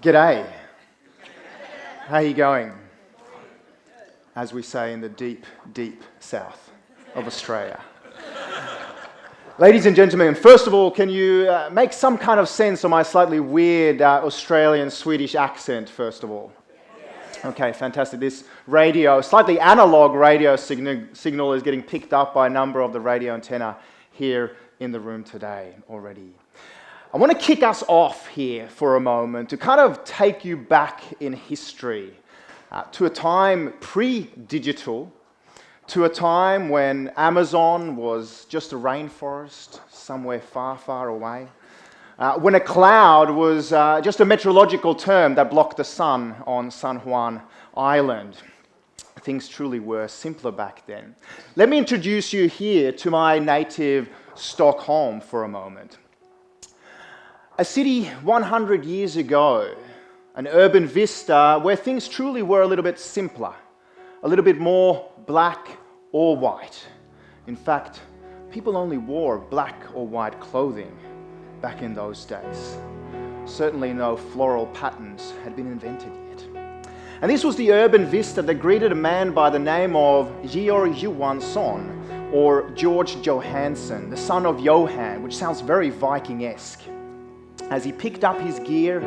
G'day. How you going? As we say in the deep, deep south of Australia. Ladies and gentlemen, first of all, can you make some kind of sense of my slightly weird Australian Swedish accent, first of all? Okay, fantastic. This radio, slightly analog radio signal is getting picked up by a number of the radio antenna here in the room today already. I want to kick us off here for a moment to kind of take you back in history to a time pre-digital, to a time when Amazon was just a rainforest somewhere far, far away, when a cloud was just a meteorological term that blocked the sun on San Juan Island. Things truly were simpler back then. Let me introduce you here to my native Stockholm for a moment. A city 100 years ago, an urban vista where things truly were a little bit simpler, a little bit more black or white. In fact, people only wore black or white clothing back in those days. Certainly no floral patterns had been invented yet. And this was the urban vista that greeted a man by the name of Georg Johansson, or George Johansson, the son of Johan, which sounds very Viking-esque, as he picked up his gear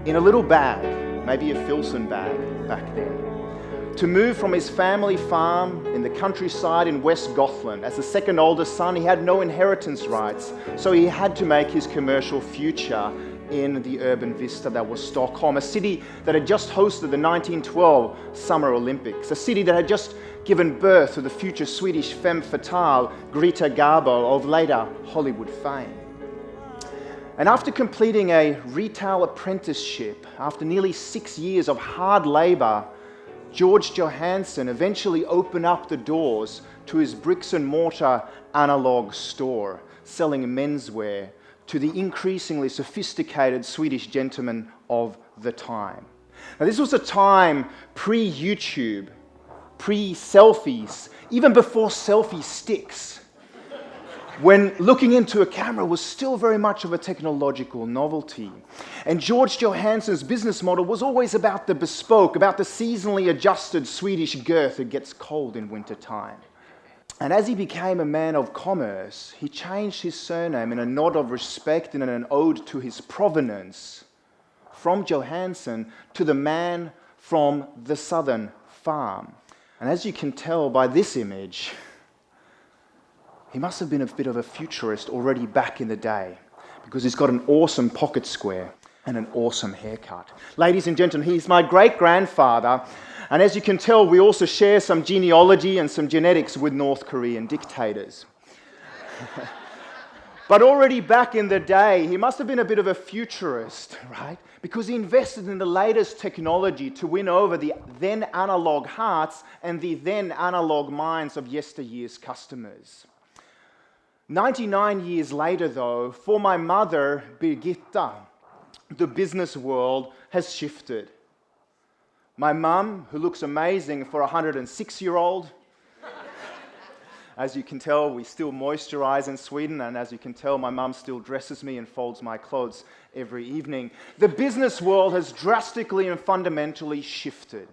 in a little bag, maybe a Filson bag back then, to move from his family farm in the countryside in West Gothland. As the second oldest son, he had no inheritance rights, so he had to make his commercial future in the urban vista that was Stockholm, a city that had just hosted the 1912 Summer Olympics, a city that had just given birth to the future Swedish femme fatale Greta Garbo of later Hollywood fame. And after completing a retail apprenticeship, after nearly 6 years of hard labor, George Johansson eventually opened up the doors to his bricks-and-mortar Analogue store, selling menswear to the increasingly sophisticated Swedish gentlemen of the time. Now, this was a time pre-YouTube, pre-selfies, even before selfie sticks, when looking into a camera was still very much of a technological novelty. And George Johansson's business model was always about the bespoke, about the seasonally adjusted Swedish girth that gets cold in wintertime. And as he became a man of commerce, he changed his surname in a nod of respect and in an ode to his provenance from Johansson to the man from the southern farm. And as you can tell by this image, he must have been a bit of a futurist already back in the day, because he's got an awesome pocket square and an awesome haircut. Ladies and gentlemen, he's my great-grandfather, and as you can tell, we also share some genealogy and some genetics with North Korean dictators. But already back in the day, he must have been a bit of a futurist, right? Because he invested in the latest technology to win over the then analog hearts and the then analog minds of yesteryear's customers. 99 years later, though, for my mother, Birgitta, the business world has shifted. My mum, who looks amazing for a 106-year-old, as you can tell, we still moisturize in Sweden, and as you can tell, my mum still dresses me and folds my clothes every evening. The business world has drastically and fundamentally shifted.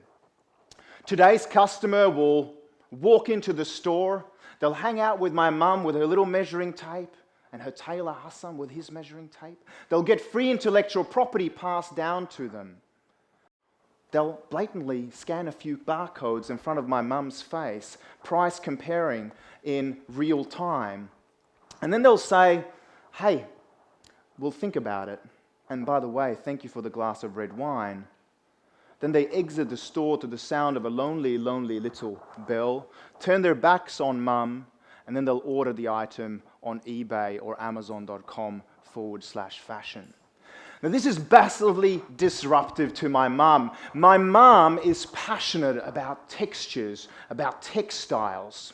Today's customer will walk into the store. They'll hang out with my mum with her little measuring tape and her tailor Hassan with his measuring tape. They'll get free intellectual property passed down to them. They'll blatantly scan a few barcodes in front of my mum's face, price comparing in real time. And then they'll say, hey, we'll think about it. And by the way, thank you for the glass of red wine. Then they exit the store to the sound of a lonely, lonely little bell, turn their backs on mum, and then they'll order the item on eBay or Amazon.com/fashion. Now, this is massively disruptive to my mum. My mum is passionate about textures, about textiles.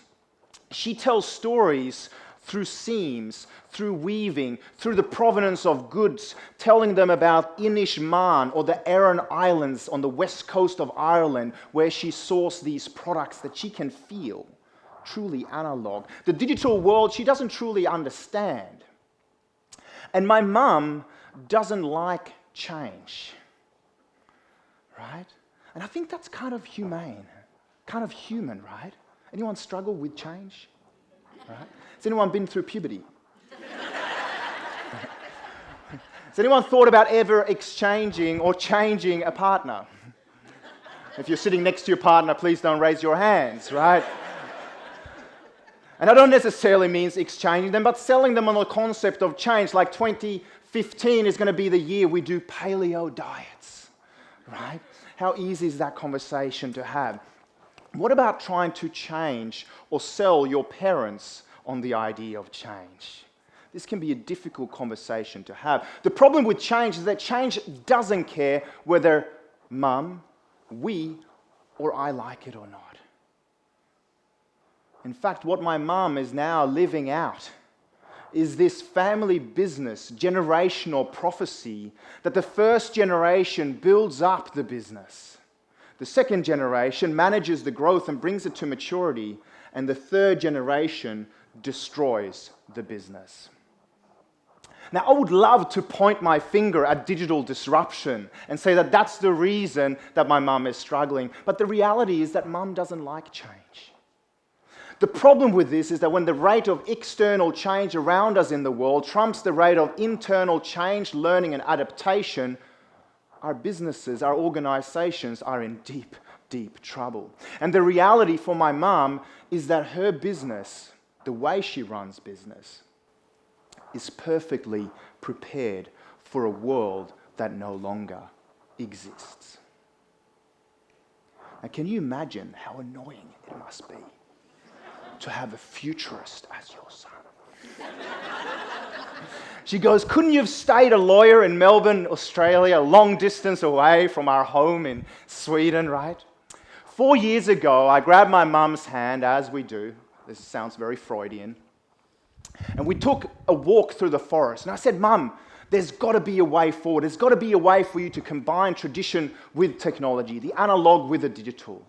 She tells stories through seams, through weaving, through the provenance of goods, telling them about Inishmaan or the Aran Islands on the west coast of Ireland, where she sourced these products that she can feel, truly analog. The digital world she doesn't truly understand. And my mum doesn't like change. right? And I think that's kind of humane, kind of human, right? Anyone struggle with change? Right? Has anyone been through puberty? Has anyone thought about ever exchanging or changing a partner? If you're sitting next to your partner, please don't raise your hands, right? And I don't necessarily mean exchanging them, but selling them on the concept of change, like 2015 is going to be the year we do paleo diets, right? How easy is that conversation to have? What about trying to change or sell your parents on the idea of change? This can be a difficult conversation to have. The problem with change is that change doesn't care whether mum, we, or I like it or not. In fact, what my mum is now living out is this family business, generational prophecy, that the first generation builds up the business. The second generation manages the growth and brings it to maturity, and the third generation destroys the business. Now, I would love to point my finger at digital disruption and say that that's the reason that my mum is struggling. But the reality is that mum doesn't like change. The problem with this is that when the rate of external change around us in the world trumps the rate of internal change, learning, and adaptation, our businesses, our organizations are in deep, deep trouble. And the reality for my mum is that her business, the way she runs business, is perfectly prepared for a world that no longer exists. Now, can you imagine how annoying it must be to have a futurist as your son? She goes, couldn't you have stayed a lawyer in Melbourne, Australia, a long distance away from our home in Sweden, right? 4 years ago, I grabbed my mum's hand, as we do. This sounds very Freudian. And we took a walk through the forest. And I said, Mum, there's got to be a way forward. There's got to be a way for you to combine tradition with technology, the analog with the digital.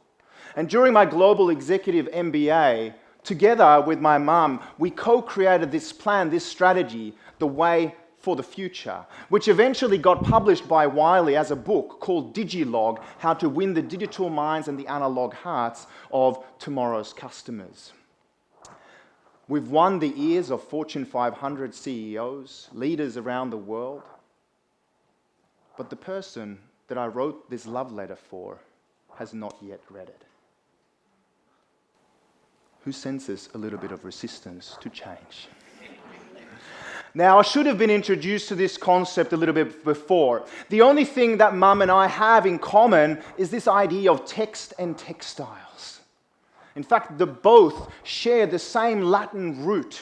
And during my global executive MBA, together with my mum, we co-created this plan, this strategy, the way for the future, which eventually got published by Wiley as a book called Digilogue, How to Win the Digital Minds and the Analog Hearts of Tomorrow's Customers. We've won the ears of Fortune 500 CEOs, leaders around the world. But the person that I wrote this love letter for has not yet read it. Who senses a little bit of resistance to change? Now, I should have been introduced to this concept a little bit before. The only thing that Mum and I have in common is this idea of text and textiles. In fact, the both share the same Latin root,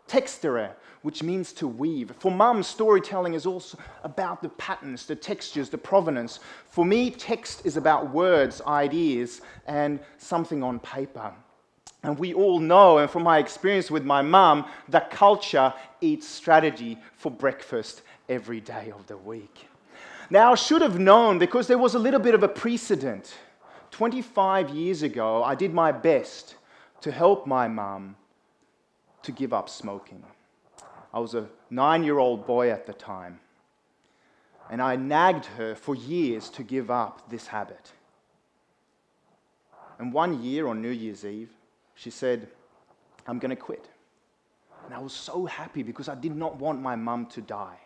textere, which means to weave. For Mum, storytelling is also about the patterns, the textures, the provenance. For me, text is about words, ideas, and something on paper. And we all know, and from my experience with my mum, that culture eats strategy for breakfast every day of the week. Now, I should have known because there was a little bit of a precedent. 25 years ago, I did my best to help my mum to give up smoking. I was a 9-year-old boy at the time, and I nagged her for years to give up this habit. And one year on New Year's Eve, she said, I'm going to quit. And I was so happy because I did not want my mum to die.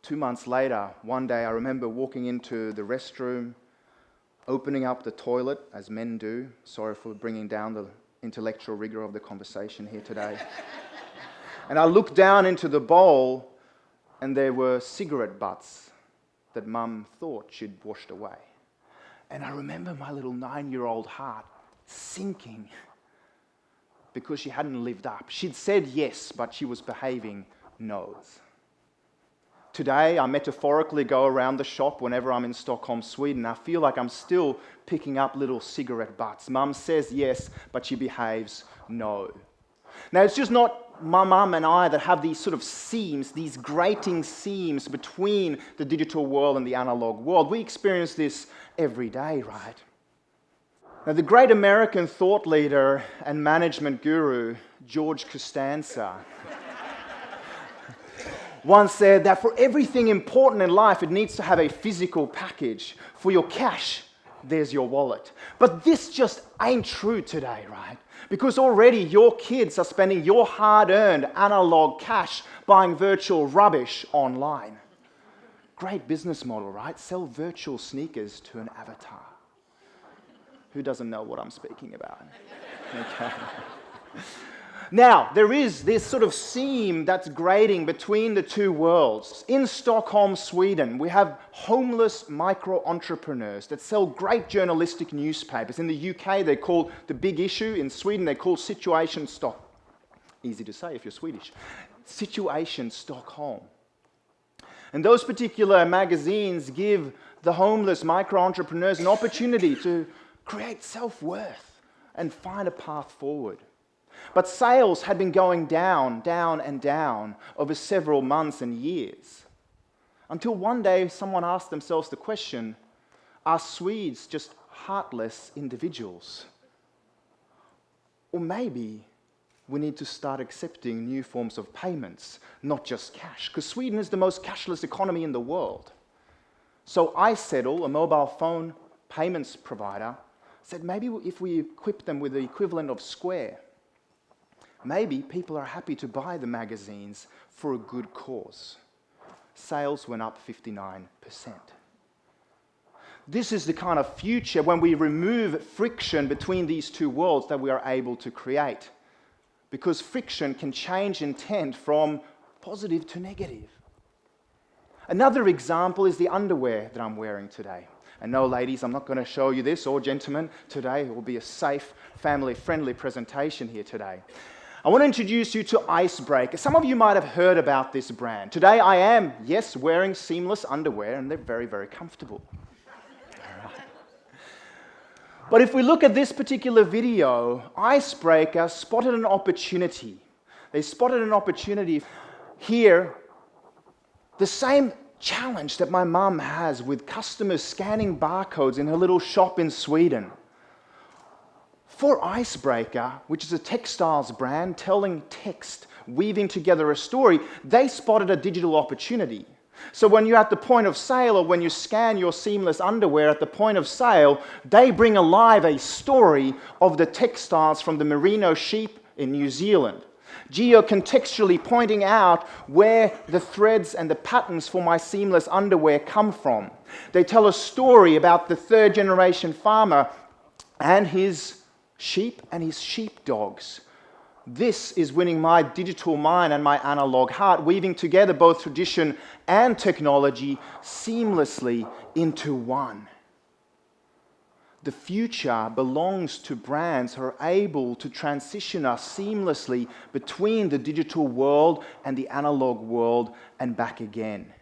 2 months later, one day I remember walking into the restroom, opening up the toilet, as men do. Sorry for bringing down the intellectual rigor of the conversation here today. And I looked down into the bowl, and there were cigarette butts that Mum thought she'd washed away. And I remember my little 9-year-old heart sinking because she hadn't lived up. She'd said yes, but she was behaving no's. Today, I metaphorically go around the shop whenever I'm in Stockholm, Sweden. I feel like I'm still picking up little cigarette butts. Mum says yes, but she behaves no. Now, it's just not my mum and I that have these sort of seams, these grating seams between the digital world and the analog world. We experience this every day, right? Now, the great American thought leader and management guru, George Costanza, once said that for everything important in life, it needs to have a physical package. For your cash, there's your wallet. But this just ain't true today, right? Because already your kids are spending your hard-earned analog cash buying virtual rubbish online. Great business model, right? Sell virtual sneakers to an avatar. Who doesn't know what I'm speaking about? Okay. Now, there is this sort of seam that's grading between the two worlds. In Stockholm, Sweden, we have homeless micro-entrepreneurs that sell great journalistic newspapers. In the UK, they're called The Big Issue. In Sweden, they're called Situation Stock. Easy to say if you're Swedish. Situation Stockholm. And those particular magazines give the homeless micro-entrepreneurs an opportunity to create self-worth and find a path forward. But sales had been going down, down and down over several months and years. Until one day someone asked themselves the question, are Swedes just heartless individuals? Or maybe we need to start accepting new forms of payments, not just cash, because Sweden is the most cashless economy in the world. So iSettle, a mobile phone payments provider, said maybe if we equip them with the equivalent of Square, maybe people are happy to buy the magazines for a good cause. Sales went up 59%. This is the kind of future when we remove friction between these two worlds that we are able to create. Because friction can change intent from positive to negative. Another example is the underwear that I'm wearing today. And no, ladies, I'm not going to show you this, or gentlemen, today. It will be a safe, family-friendly presentation here today. I want to introduce you to Icebreaker. Some of you might have heard about this brand. Today I am, yes, wearing seamless underwear, and they're very, very comfortable. But if we look at this particular video, Icebreaker spotted an opportunity. They spotted an opportunity here, the same challenge that my mum has with customers scanning barcodes in her little shop in Sweden. For Icebreaker, which is a textiles brand telling text, weaving together a story, they spotted a digital opportunity. So when you're at the point of sale or when you scan your seamless underwear at the point of sale, they bring alive a story of the textiles from the merino sheep in New Zealand, geo-contextually pointing out where the threads and the patterns for my seamless underwear come from. They tell a story about the third-generation farmer and his sheep and his sheepdogs. This is winning my digital mind and my analog heart, weaving together both tradition and technology seamlessly into one. The future belongs to brands who are able to transition us seamlessly between the digital world and the analog world and back again.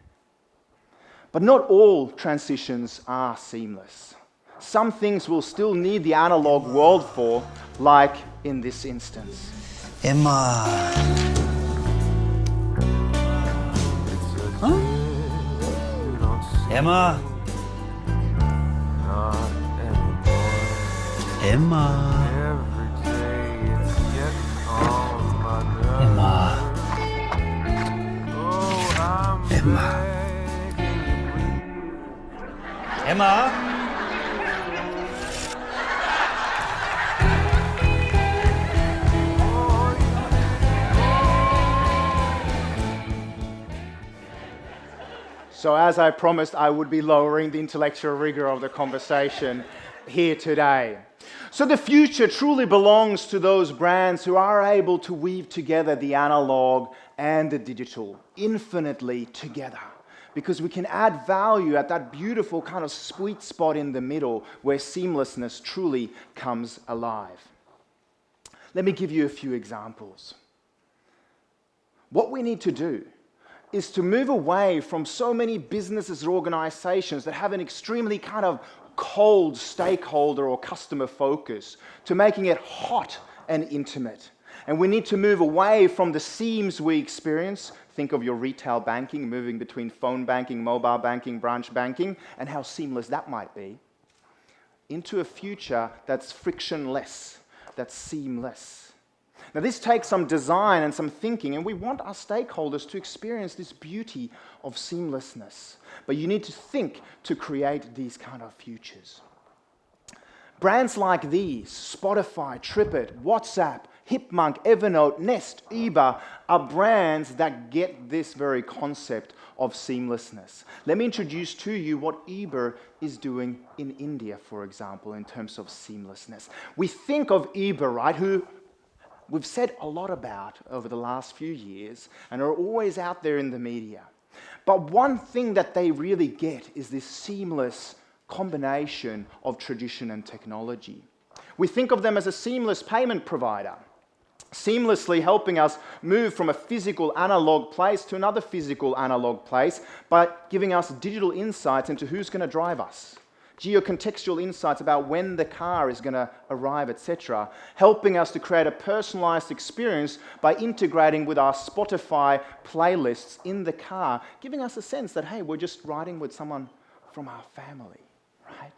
But not all transitions are seamless. Some things we'll still need the analog world for, like in this instance. Emma. Huh? Emma. Emma. Emma. Emma. Emma. So as I promised, I would be lowering the intellectual rigor of the conversation here today. So the future truly belongs to those brands who are able to weave together the analog and the digital infinitely together, because we can add value at that beautiful kind of sweet spot in the middle where seamlessness truly comes alive. Let me give you a few examples. What we need to do is to move away from so many businesses or organizations that have an extremely kind of cold stakeholder or customer focus to making it hot and intimate. And we need to move away from the seams we experience. Think of your retail banking, moving between phone banking, mobile banking, branch banking, and how seamless that might be, into a future that's frictionless, that's seamless. Now, this takes some design and some thinking, and we want our stakeholders to experience this beauty of seamlessness. But you need to think to create these kind of futures. Brands like these, Spotify, TripIt, WhatsApp, Hipmunk, Evernote, Nest, Ebah, are brands that get this very concept of seamlessness. Let me introduce to you what Ebah is doing in India, for example, in terms of seamlessness. We think of Ebah, right, who we've said a lot about over the last few years and are always out there in the media. But one thing that they really get is this seamless combination of tradition and technology. We think of them as a seamless payment provider, seamlessly helping us move from a physical analog place to another physical analog place by giving us digital insights into who's going to drive us, geocontextual insights about when the car is going to arrive, etc., helping us to create a personalized experience by integrating with our Spotify playlists in the car, giving us a sense that, hey, we're just riding with someone from our family, right?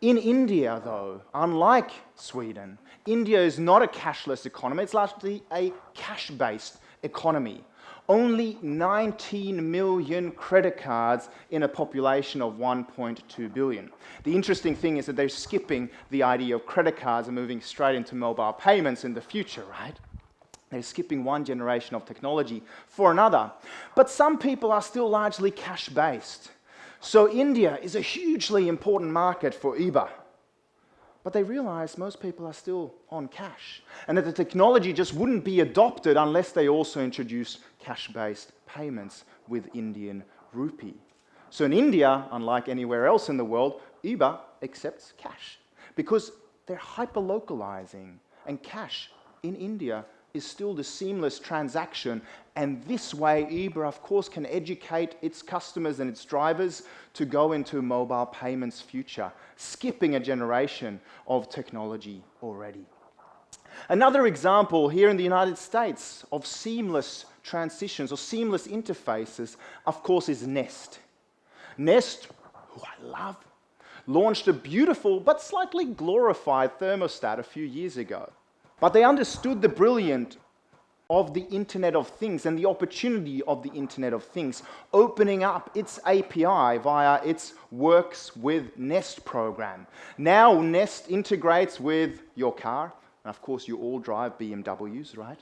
In India, though, unlike Sweden, India is not a cashless economy. It's largely a cash-based economy. Only 19 million credit cards in a population of 1.2 billion. The interesting thing is that they're skipping the idea of credit cards and moving straight into mobile payments in the future, right? They're skipping one generation of technology for another. But some people are still largely cash-based. So India is a hugely important market for Ebah. But they realize most people are still on cash, and that the technology just wouldn't be adopted unless they also introduce cash-based payments with Indian rupee. So in India, unlike anywhere else in the world, Ebah accepts cash because they're hyper-localizing, and cash in India is still the seamless transaction, and this way Ebah, of course, can educate its customers and its drivers to go into mobile payments future, skipping a generation of technology already. Another example here in the United States of seamless transitions or seamless interfaces, of course, is Nest. Nest, who I love, launched a beautiful but slightly glorified thermostat a few years ago. But they understood the brilliance of the Internet of Things and the opportunity of the Internet of Things, opening up its API via its Works with Nest program. Now Nest integrates with your car, and of course you all drive BMWs, right?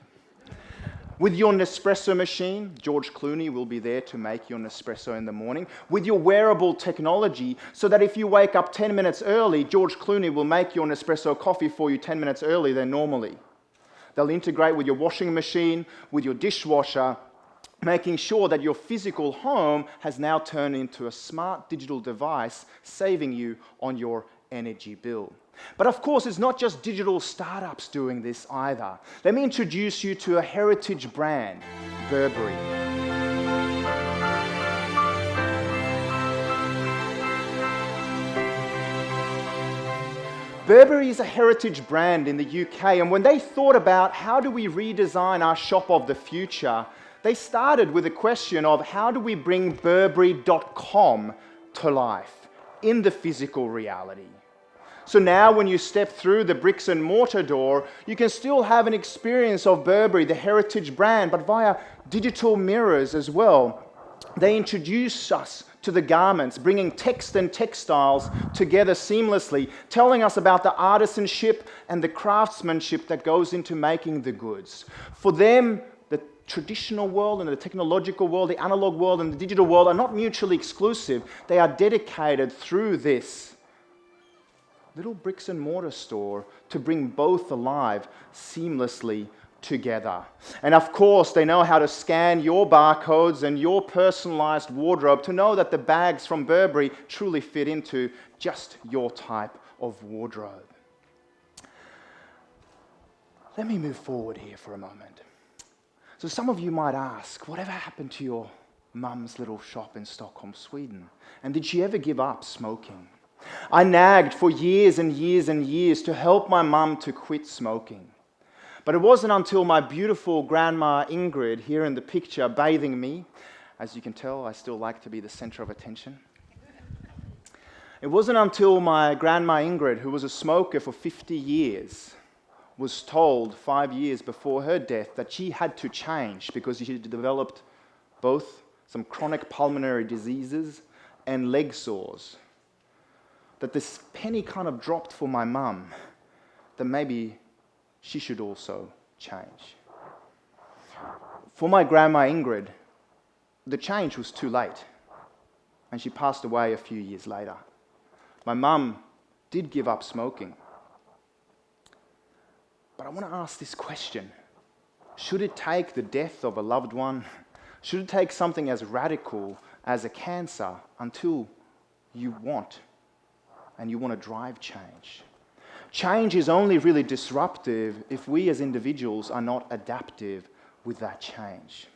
With your Nespresso machine, George Clooney will be there to make your Nespresso in the morning. With your wearable technology, so that if you wake up 10 minutes early, George Clooney will make your Nespresso coffee for you 10 minutes early than normally. They'll integrate with your washing machine, with your dishwasher, making sure that your physical home has now turned into a smart digital device, saving you on your energy bill. But of course, it's not just digital startups doing this either. Let me introduce you to a heritage brand, Burberry. Burberry is a heritage brand in the UK, and when they thought about how do we redesign our shop of the future, they started with a question of how do we bring Burberry.com to life in the physical reality. So now when you step through the bricks and mortar door, you can still have an experience of Burberry, the heritage brand, but via digital mirrors as well. They introduce us to the garments, bringing text and textiles together seamlessly, telling us about the artisanship and the craftsmanship that goes into making the goods. For them, the traditional world and the technological world, the analog world and the digital world are not mutually exclusive. They are dedicated through this little bricks and mortar store to bring both alive seamlessly together. And of course, they know how to scan your barcodes and your personalized wardrobe to know that the bags from Burberry truly fit into just your type of wardrobe. Let me move forward here for a moment. So some of you might ask, whatever happened to your mum's little shop in Stockholm, Sweden? And did she ever give up smoking? I nagged for years and years and years to help my mum to quit smoking. But it wasn't until my beautiful grandma Ingrid, here in the picture, bathing me. As you can tell, I still like to be the center of attention. It wasn't until my grandma Ingrid, who was a smoker for 50 years, was told 5 years before her death that she had to change because she had developed both some chronic pulmonary diseases and leg sores. That this penny kind of dropped for my mum, that maybe she should also change. For my grandma Ingrid, the change was too late, and she passed away a few years later. My mum did give up smoking. But I want to ask this question. Should it take the death of a loved one? Should it take something as radical as a cancer until you want to drive change? Change is only really disruptive if we as individuals are not adaptive with that change.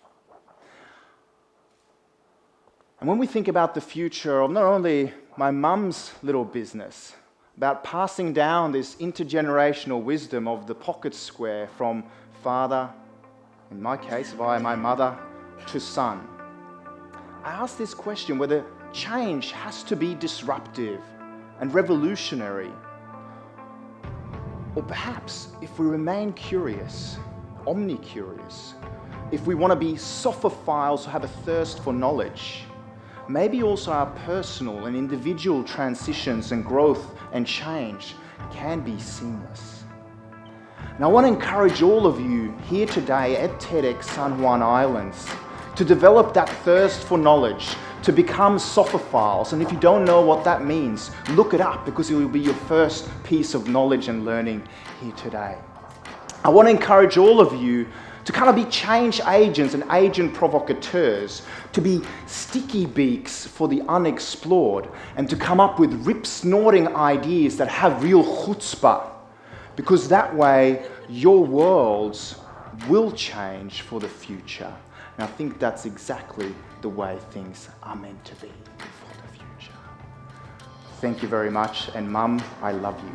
And when we think about the future of not only my mum's little business, about passing down this intergenerational wisdom of the pocket square from father, in my case via my mother, to son, I ask this question whether change has to be disruptive and revolutionary. Or perhaps if we remain curious, omni-curious, if we want to be sophophiles who have a thirst for knowledge, maybe also our personal and individual transitions and growth and change can be seamless. And I want to encourage all of you here today at TEDxSanJuanIsland to develop that thirst for knowledge, to become sophophiles. And if you don't know what that means, look it up because it will be your first piece of knowledge and learning here today. I want to encourage all of you to kind of be change agents and agent provocateurs, to be sticky beaks for the unexplored, and to come up with rip-snorting ideas that have real chutzpah, because that way your worlds will change for the future. And I think that's exactly the way things are meant to be for the future. Thank you very much, and Mum, I love you.